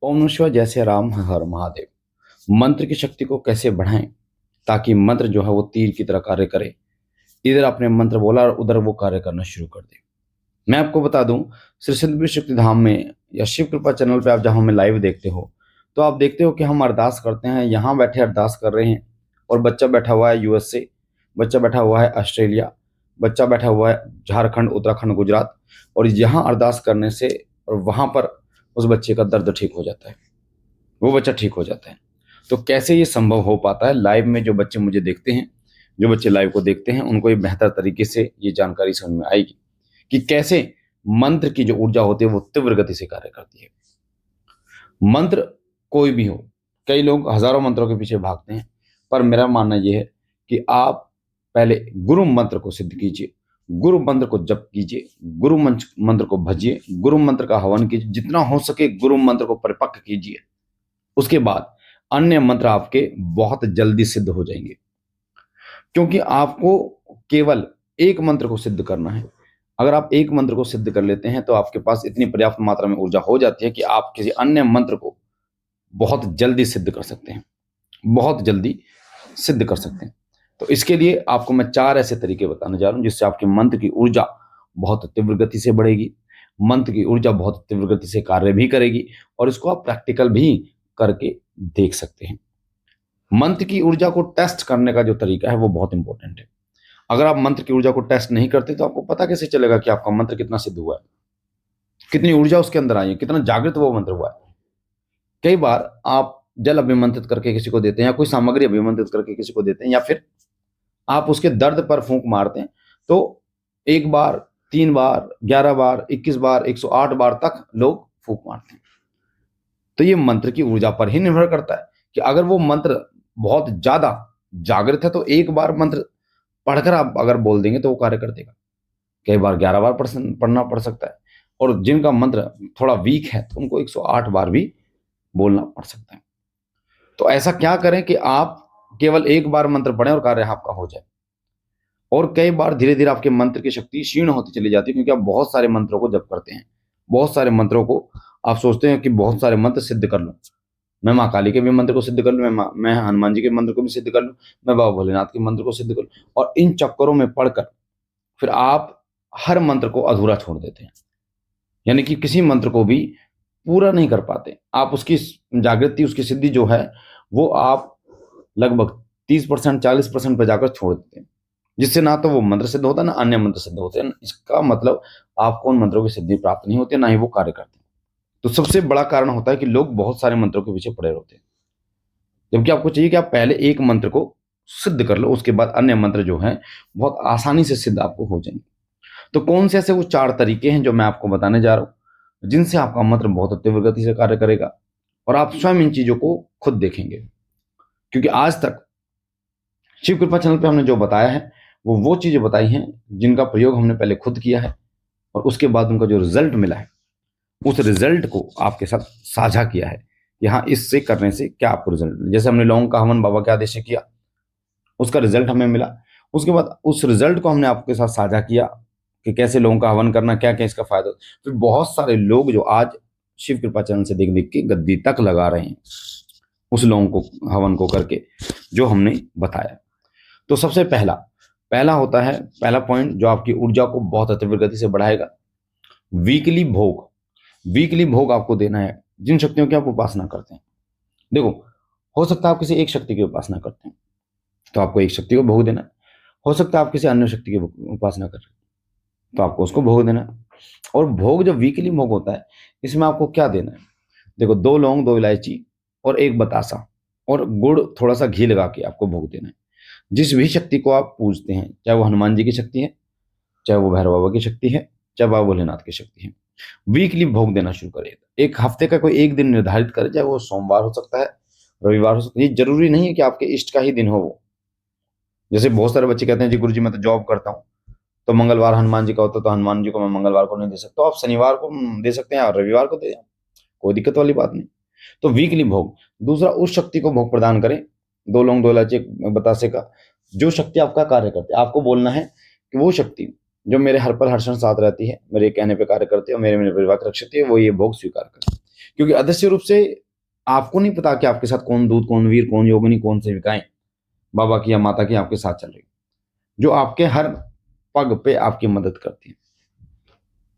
ओम नमः शिवाय। जय श्री राम, हर हर महादेव। मंत्र की शक्ति को कैसे बढ़ाएं ताकि मंत्र जो है वो तीर की तरह कार्य करे। इधर आपने मंत्र बोला और उधर वो कार्य करना शुरू कर दे। मैं आपको बता दूं, श्री सिद्धपीठ शक्ति धाम में या शिव कृपा चैनल पे आप जहां हमें लाइव देखते हो, तो आप देखते हो कि हम अरदास करते हैं। यहाँ बैठे अरदास कर रहे हैं और बच्चा बैठा हुआ है यूएस से, बच्चा बैठा हुआ है ऑस्ट्रेलिया, बच्चा बैठा हुआ है झारखंड, उत्तराखंड, गुजरात। और यहाँ अरदास करने से और वहां पर उस बच्चे का दर्द ठीक हो जाता है, वो बच्चा ठीक हो जाता है। तो कैसे ये संभव हो पाता है? लाइव में जो बच्चे मुझे देखते हैं, जो बच्चे लाइव को देखते हैं, उनको ये बेहतर तरीके से ये जानकारी समझ में आएगी कि कैसे मंत्र की जो ऊर्जा होती है वो तीव्र गति से कार्य करती है। मंत्र कोई भी हो, कई लोग हजारों मंत्रों के पीछे भागते हैं, पर मेरा मानना यह है कि आप पहले गुरु मंत्र को सिद्ध कीजिए, गुरु मंत्र को जप कीजिए, गुरु मंत्र को भजिए, गुरु मंत्र का हवन कीजिए, जितना हो सके गुरु मंत्र को परिपक्व कीजिए। उसके बाद अन्य मंत्र आपके बहुत जल्दी सिद्ध हो जाएंगे, क्योंकि आपको केवल एक मंत्र को सिद्ध करना है। अगर आप एक मंत्र को सिद्ध कर लेते हैं तो आपके पास इतनी पर्याप्त मात्रा में ऊर्जा हो जाती है कि आप किसी अन्य मंत्र को बहुत जल्दी सिद्ध कर सकते हैं, बहुत जल्दी सिद्ध कर सकते हैं। तो इसके लिए आपको मैं 4 ऐसे तरीके बताने जा रहा हूं जिससे आपके मंत्र की ऊर्जा बहुत तीव्र गति से बढ़ेगी, मंत्र की ऊर्जा बहुत तीव्र गति से कार्य भी करेगी, और इसको आप प्रैक्टिकल भी करके देख सकते हैं। मंत्र की ऊर्जा को टेस्ट करने का जो तरीका है वो बहुत इंपॉर्टेंट है। अगर आप मंत्र की ऊर्जा को टेस्ट नहीं करते तो आपको पता कैसे चलेगा कि आपका मंत्र कितना सिद्ध हुआ है, कितनी ऊर्जा उसके अंदर आई है, कितना जागृत वो मंत्र हुआ है। कई बार आप जल अभिमंत्रित करके किसी को देते हैं या कोई सामग्री अभिमंत्रित करके किसी को देते हैं, या फिर आप उसके दर्द पर फूंक मारते हैं, तो 1 बार, 3 बार, 11 बार, 21 बार, 108 बार तक लोग फूंक मारते हैं। तो ये मंत्र की ऊर्जा पर ही निर्भर करता है कि अगर वो मंत्र बहुत ज्यादा जागृत है तो 1 बार मंत्र पढ़कर आप अगर बोल देंगे तो वो कार्य कर देगा। कई बार 11 बार पढ़ना पड़ सकता है, और जिनका मंत्र थोड़ा वीक है तो उनको 108 बार भी बोलना पड़ सकता है। तो ऐसा क्या करें कि आप केवल 1 बार मंत्र पढ़ें और कार्य आपका हो जाए। और कई बार धीरे धीरे आपके मंत्र की शक्ति क्षीण होती चली जाती है, क्योंकि आप बहुत सारे मंत्रों को जप करते हैं, बहुत सारे मंत्रों को आप सोचते हैं कि बहुत सारे मंत्र सिद्ध कर लूं, मैं माँ काली के भी मंत्र को सिद्ध कर लूं, मैं हनुमान जी के मंत्र को भी सिद्ध कर लूं, मैं बाबा भोलेनाथ के मंत्र को सिद्ध कर लूं। और इन चक्करों में पढ़कर फिर आप हर मंत्र को अधूरा छोड़ देते हैं, यानी कि किसी मंत्र को भी पूरा नहीं कर पाते। आप उसकी जागृति, उसकी सिद्धि जो है वो आप लगभग 30%, 40% पर जाकर छोड़ देते हैं, जिससे ना तो वो मंत्र सिद्ध होता है ना अन्य मंत्र सिद्ध होते हैं। इसका मतलब आपको उन मंत्रों की सिद्धि प्राप्त नहीं होती, ना ही वो कार्य करते हैं। तो सबसे बड़ा कारण होता है कि लोग बहुत सारे मंत्रों के पीछे पड़े होते हैं, जबकि आपको चाहिए कि आप पहले एक मंत्र को सिद्ध कर लो, उसके बाद अन्य मंत्र जो है बहुत आसानी से सिद्ध आपको हो जाएंगे। तो कौन से ऐसे वो 4 तरीके हैं जो मैं आपको बताने जा रहा हूं, जिनसे आपका मंत्र बहुत तीव्र गति से कार्य करेगा, और आप स्वयं इन चीजों को खुद देखेंगे। क्योंकि आज तक शिव कृपा चैनल पे हमने जो बताया है वो चीजें बताई हैं जिनका प्रयोग हमने पहले खुद किया है, और उसके बाद उनका जो रिजल्ट मिला है उस रिजल्ट को आपके साथ साझा किया है कि हाँ, इससे करने से क्या आपको रिजल्ट मिला। जैसे हमने लौंग का हवन बाबा के आदेश से किया, उसका रिजल्ट हमें मिला। उसके बाद उस रिजल्ट को हमने आपके साथ साझा किया कि कैसे लौंग का हवन करना, क्या क्या इसका फायदा। फिर बहुत सारे लोग जो आज शिव कृपा चैनल से देख देख के गद्दी तक लगा रहे हैं उस लौंग को, हवन को करके, जो हमने बताया। तो सबसे पहला पहला होता है, पहला पॉइंट जो आपकी ऊर्जा को बहुत तीव्र गति से बढ़ाएगा, वीकली भोग। वीकली भोग आपको देना है जिन शक्तियों की आप उपासना करते हैं। देखो, हो सकता है आप किसी एक शक्ति की उपासना करते हैं तो आपको एक शक्ति को भोग देना है, हो सकता है आप किसी अन्य शक्ति की उपासना कर रहे हैं तो आपको उसको भोग देना है। और भोग जो वीकली भोग होता है, इसमें आपको क्या देना है? देखो, 2 लौंग, 2 इलायची और 1 बतासा और गुड़, थोड़ा सा घी लगा के आपको भोग देना है। जिस भी शक्ति को आप पूजते हैं, चाहे वो हनुमान जी की शक्ति है, चाहे वो भैरव बाबा की शक्ति है, चाहे बाबा भोलेनाथ की शक्ति है, वीकली भोग देना शुरू करें। एक हफ्ते का कोई एक दिन निर्धारित करें, चाहे वो सोमवार हो सकता है, रविवार हो सकता है। ये जरूरी नहीं है कि आपके इष्ट का ही दिन हो वो। जैसे बहुत सारे बच्चे कहते हैं जी गुरुजी मैं तो जॉब करता हूँ, तो मंगलवार हनुमान जी का होता है तो हनुमान जी को मैं मंगलवार को नहीं दे सकता, तो आप शनिवार को दे सकते हैं और रविवार को दे, कोई दिक्कत वाली बात नहीं। तो वीकली भोग। दूसरा, उस शक्ति को भोग प्रदान करें, 2 लौंग, 2 इलायची, बतासे का, जो शक्ति आपका कार्य करती है। आपको बोलना है कि वो शक्ति जो मेरे हर पल हर क्षण साथ रहती है, मेरे कहने पे कार्य करती है और मेरे मेरे परिवार की रक्षा करती है, वो ये भोग स्वीकार करे। क्योंकि अदृश्य रूप से आपको नहीं पता कि आपके साथ कौन दूत, कौन वीर, कौन योगिनी, कौन सेविकाएं बाबा की या माता की आपके साथ चल रही, जो आपके हर पग पे आपकी मदद करती हैं,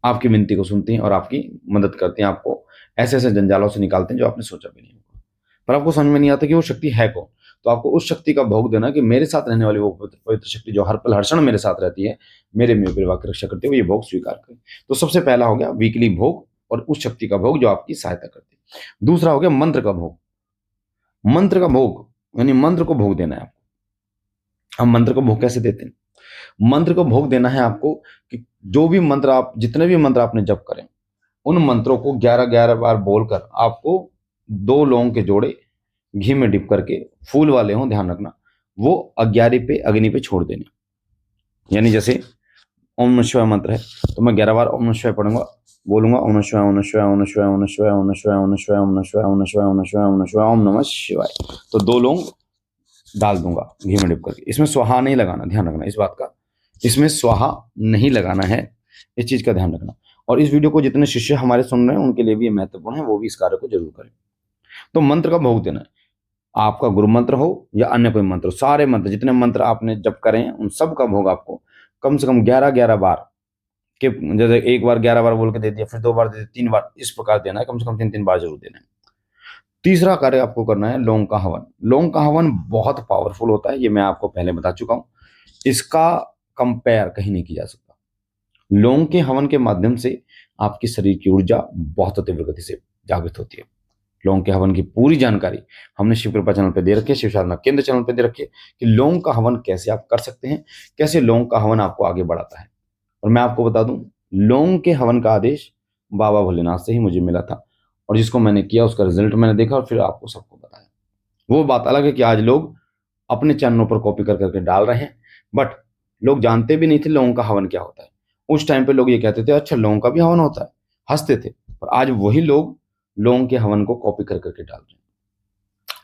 आपकी विनती को सुनती हैं और आपकी मदद करती हैं, आपको ऐसे ऐसे जंजालों से निकालते हैं जो आपने सोचा भी नहीं होगा। पर आपको समझ में नहीं आता कि वो शक्ति है कौन। तो आपको उस शक्ति का भोग देना कि मेरे साथ रहने वाली वो पवित्र पवित्र शक्ति जो हर पल हर क्षण मेरे साथ रहती है, मेरे में परिवार की रक्षा करती है, वो ये भोग स्वीकार करें। तो सबसे पहला हो गया वीकली भोग और उस शक्ति का भोग जो आपकी सहायता करती है। दूसरा हो गया मंत्र का भोग। मंत्र का भोग यानी मंत्र को भोग देना है आपको। हम मंत्र को भोग कैसे देते हैं? मंत्र को भोग देना है आपको कि जो भी मंत्र आप, जितने भी मंत्र आपने जप करें, उन मंत्रों को 11-11 बार बोलकर आपको 2 लौंग के जोड़े घी में डिप करके, फूल वाले हों, ध्यान रखना, वो 11 पे अग्नि पे छोड़ देने। यानी जैसे ओम नमः शिवाय मंत्र है तो मैं 11 बार ओम नमः शिवाय पढ़ूंगा, बोलूंगा ओम नमः शिवाय, ओम नमः शिवाय, ओम नमः शिवाय, ओम नमः शिवाय, ओम नमः शिवाय, ओम नमः शिवाय, ओम नमः शिवाय, ओम नमः शिवाय, ओम नमः शिवाय, ओम नमः शिवाय, ओम नमः शिवाय। तो 2 लौंग डाल दूंगा घी में डिप करके। इसमें स्वाहा नहीं लगाना, ध्यान रखना इस बात का, इसमें स्वाहा नहीं लगाना है, इस चीज का ध्यान रखना। और इस वीडियो को जितने शिष्य हमारे सुन रहे हैं उनके लिए भी ये महत्वपूर्ण है, वो भी इस कार्य को जरूर करें। तो मंत्र का भोग देना है, आपका गुरु मंत्र हो या अन्य कोई मंत्र हो, सारे मंत्र जितने मंत्र आपने जप करे हैं उन सब का भोग आपको कम से कम 11-11 बार के, जैसे एक बार 11 बार बोल के दे दिया, फिर 2 बार दे दिया, 3 बार, इस प्रकार देना है, कम से कम 3-3 बार जरूर देना है। तीसरा कार्य आपको करना है लौंग का हवन। लौंग का हवन बहुत पावरफुल होता है, ये मैं आपको पहले बता चुका हूं, इसका कंपेयर कहीं नहीं किया जा सकता। लौंग के हवन के माध्यम से आपकी शरीर की ऊर्जा बहुत तीव्र गति से जागृत होती है। लौंग के हवन की पूरी जानकारी हमने शिव कृपा चैनल पे दे रखी है, शिव साधना केंद्र चैनल पे दे रखी है कि लौंग का हवन कैसे आप कर सकते हैं, कैसे लौंग का हवन आपको आगे बढ़ाता है। और मैं आपको बता दूं, लौंग के हवन का आदेश बाबा भोलेनाथ से ही मुझे मिला था, और जिसको मैंने किया उसका रिजल्ट मैंने देखा और फिर आपको सबको बताया। वो बात अलग है कि आज लोग अपने चैनलों पर कॉपी कर करके डाल रहे हैं, बट लोग जानते भी नहीं थे लौंग का हवन क्या होता है। उस टाइम पे लोग ये कहते थे अच्छा लौंग का भी हवन होता है, हंसते थे। और आज वही लोग लौंग के हवन को कॉपी कर करके डाल रहे हैं।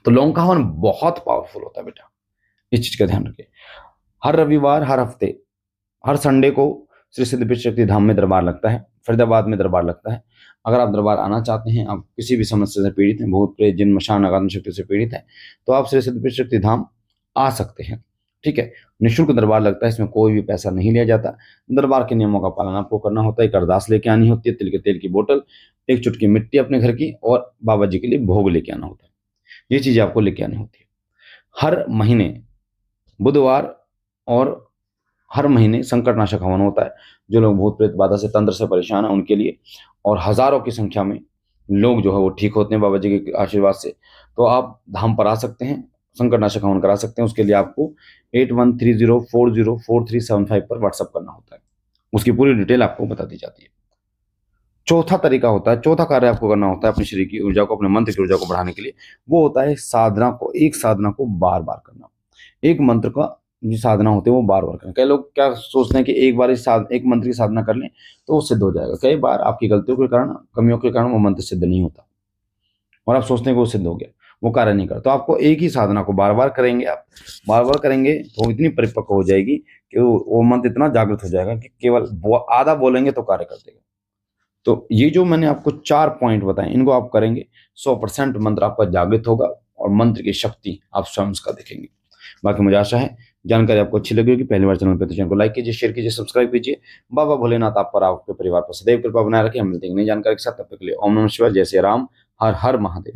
तो लौंग का हवन बहुत पावरफुल होता है बेटा, इस चीज का ध्यान रखिए। हर रविवार, हर हफ्ते, हर संडे को श्री सिद्धपीठ शक्ति धाम में दरबार लगता है, फरीदाबाद में दरबार लगता है। अगर आप दरबार आना चाहते हैं, आप किसी भी समस्या से पीड़ित हैं, भूत प्रेत जिन मशान अगाध शक्ति से पीड़ित हैं, तो आप श्री सिद्धपीठ शक्ति धाम आ सकते हैं। ठीक है, निःशुल्क दरबार लगता है, इसमें कोई भी पैसा नहीं लिया जाता। दरबार के नियमों का पालन आपको करना होता है। एक अरदास लेके आनी होती है, तिल के तेल की बोतल, एक चुटकी मिट्टी अपने घर की, और बाबा जी के लिए भोग लेके आना होता है। ये चीजें आपको लेके आनी होती है। हर महीने बुधवार और हर महीने संकटनाशक हवन होता है, जो लोग भूत प्रेत बाधा से, तंत्र से परेशान है उनके लिए, और हजारों की संख्या में लोग जो है वो ठीक होते हैं बाबा जी के आशीर्वाद से। तो आप धाम पर आ सकते हैं, संकटनाशक हवन करा सकते हैं। उसके लिए आपको 8130404375 पर व्हाट्सअप करना होता है, उसकी पूरी डिटेल आपको बता दी जाती है। चौथा तरीका होता है, चौथा कार्य आपको करना होता है अपने शरीर की ऊर्जा को, अपने मंत्र की ऊर्जा को बढ़ाने के लिए, वो होता है साधना को, एक साधना को बार बार करना। एक मंत्र का जो साधना होती है वो बार बार करें। कई लोग क्या सोचते हैं कि एक बार एक मंत्र की साधना कर लें तो वो सिद्ध हो जाएगा। कई बार आपकी गलतियों के कारण, कमियों के कारण वो मंत्र सिद्ध नहीं होता, और आप सोचते हैं कि वो सिद्ध हो गया, वो कार्य नहीं करता। तो आपको एक ही साधना को बार बार करेंगे, आप बार बार करेंगे तो वो इतनी परिपक्व हो जाएगी कि वो मंत्र इतना जागृत हो जाएगा कि केवल आधा बोलेंगे तो कार्य कर देगा। तो ये जो मैंने आपको 4 पॉइंट बताए, इनको आप करेंगे, 100% मंत्र आपका जागृत होगा और मंत्र की शक्ति आप स्वयं का देखेंगे। बाकी मुझे आशा है जानकारी आपको अच्छी लगी होगी। पहली बार चैनल पे तो चैनल को लाइक कीजिए, शेयर कीजिए, सब्सक्राइब कीजिए। बाबा भोलेनाथ आप पर, आपके परिवार पर सदैव कृपा बनाए रखें। हम मिलते हैं नई जानकारी के साथ, तब तक के लिए ओम नमः शिवाय, जय श्री राम, हर हर महादेव।